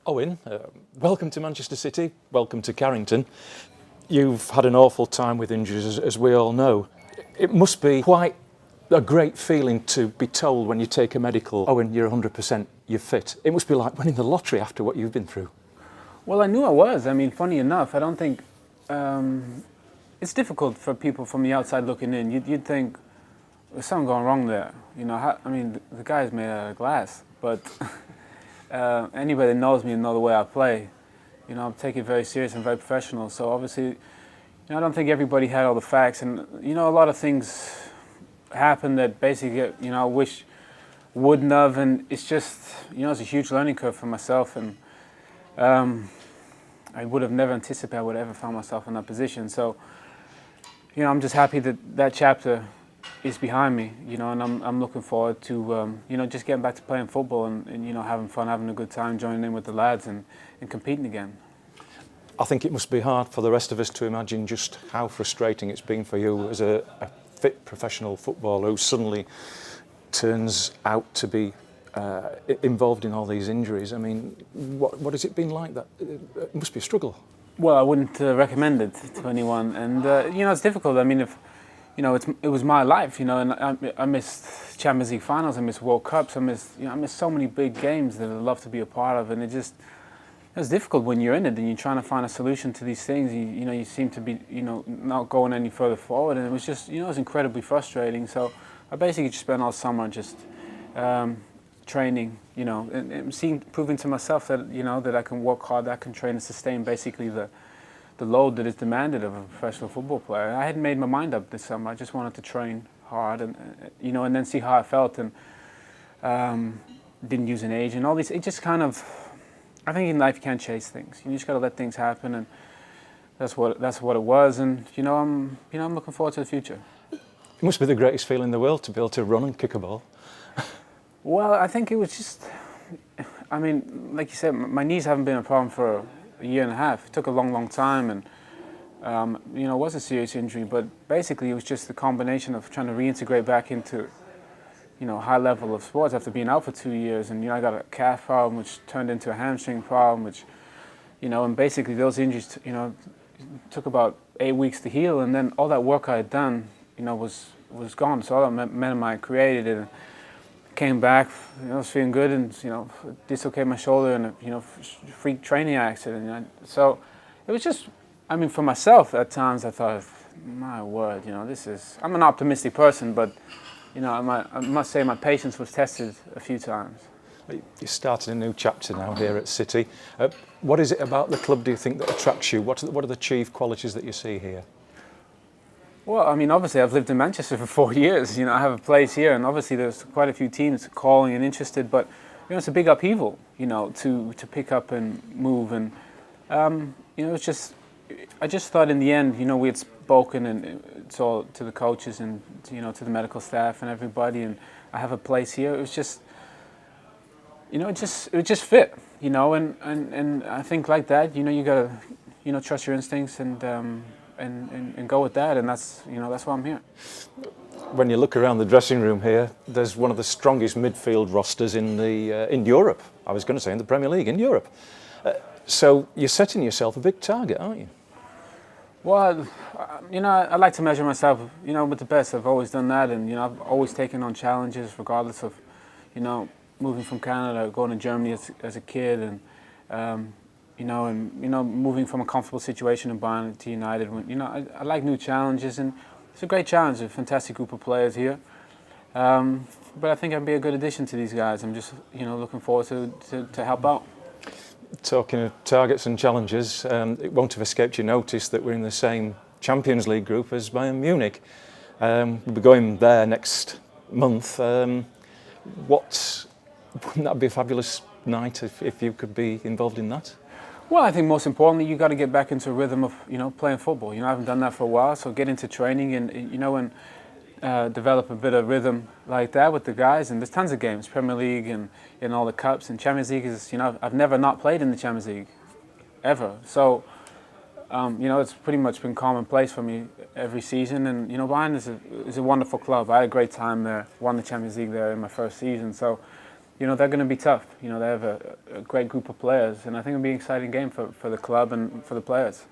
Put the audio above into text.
Owen, welcome to Manchester City, welcome to Carrington. You've had an awful time with injuries, as we all know. It must be quite a great feeling to be told when you take a medical, Owen, you're 100%, you're fit. It must be like winning the lottery after what you've been through. Well, I knew I was. I mean, funny enough, I don't think... it's difficult for people from the outside looking in. You'd think there's something going wrong there. You know, the guy's made out of glass, but anybody that knows me and know the way I play, you know, I take it very serious and very professional. So obviously, you know, I don't think everybody had all the facts, and you know, a lot of things happened that basically, you know, I wish wouldn't have, and it's just, you know, it's a huge learning curve for myself, and I would have never anticipated I would ever found myself in that position. So, you know, I'm just happy that that chapter is behind me, you know, and I'm looking forward to, you know, just getting back to playing football and, you know, having fun, having a good time, joining in with the lads and competing again. I think it must be hard for the rest of us to imagine just how frustrating it's been for you as a fit professional footballer who suddenly turns out to be involved in all these injuries. I mean, what has it been like? That it must be a struggle. Well, I wouldn't recommend it to anyone, and you know, it's difficult. I mean, if you know, it was my life, you know, and I missed Champions League finals, I missed World Cups, I missed so many big games that I'd love to be a part of, and it's difficult when you're in it and you're trying to find a solution to these things. You know, you seem to be, you know, not going any further forward, and it was just, you know, it was incredibly frustrating. So I basically just spent all summer just training, you know, and proving to myself that, you know, that I can work hard, that I can train and sustain basically the load that is demanded of a professional football player. I hadn't made my mind up this summer. I just wanted to train hard and you know, and then see how I felt, and didn't use an agent. All these, it just kind of, I think in life you can't chase things. You just got to let things happen, and that's what it was. And you know, I'm looking forward to the future. It must be the greatest feeling in the world to be able to run and kick a ball. Well, I think it was just, I mean, like you said, my knees haven't been a problem for a year and a half. It took a long, long time, and you know, it was a serious injury, but basically it was just the combination of trying to reintegrate back into, you know, high level of sports after being out for 2 years. And you know, I got a calf problem which turned into a hamstring problem, which, you know, and basically those injuries, you know, took about 8 weeks to heal, and then all that work I had done, you know, was gone. So all that momentum I created, and came back, you know, I was feeling good, and you know, dislocated my shoulder in a, you know, freak training accident. You know? So it was just, I mean, for myself at times I thought, my word, you know, I'm an optimistic person, but you know, I must say my patience was tested a few times. You're starting a new chapter now here at City. What is it about the club, do you think, that attracts you? What are the chief qualities that you see here? Well, I mean, obviously I've lived in Manchester for 4 years. You know, I have a place here, and obviously there's quite a few teams calling and interested. But you know, it's a big upheaval, you know, to pick up and move, and you know, it's just, I just thought in the end, you know, we had spoken, and it's all to the coaches and you know, to the medical staff and everybody, and I have a place here. It was just, you know, it just fit, you know, and I think like that, you know, you gotta, you know, trust your instincts and go with that, and that's, you know, that's why I'm here. When you look around the dressing room here, there's one of the strongest midfield rosters in Europe. I was going to say in the Premier League, in Europe. So you're setting yourself a big target, aren't you? Well, you know, I like to measure myself, you know, with the best. I've always done that, and you know, I've always taken on challenges, regardless of, you know, moving from Canada, going to Germany as a kid, and you know, moving from a comfortable situation in Bayern to United. You know, I like new challenges, and it's a great challenge. A fantastic group of players here, but I think I'd be a good addition to these guys. I'm just, you know, looking forward to help out. Talking of targets and challenges, it won't have escaped your notice that we're in the same Champions League group as Bayern Munich. We'll be going there next month. Wouldn't that be a fabulous night if you could be involved in that? Well, I think most importantly, you got to get back into a rhythm of, you know, playing football. You know, I haven't done that for a while, so get into training and you know, and develop a bit of rhythm like that with the guys. And there's tons of games, Premier League and all the cups, and Champions League is, you know, I've never not played in the Champions League, ever. So, you know, it's pretty much been commonplace for me every season. And you know, Bayern is a wonderful club. I had a great time there. Won the Champions League there in my first season. So, you know, they're going to be tough. You know, they have a great group of players, and I think it'll be an exciting game for the club and for the players.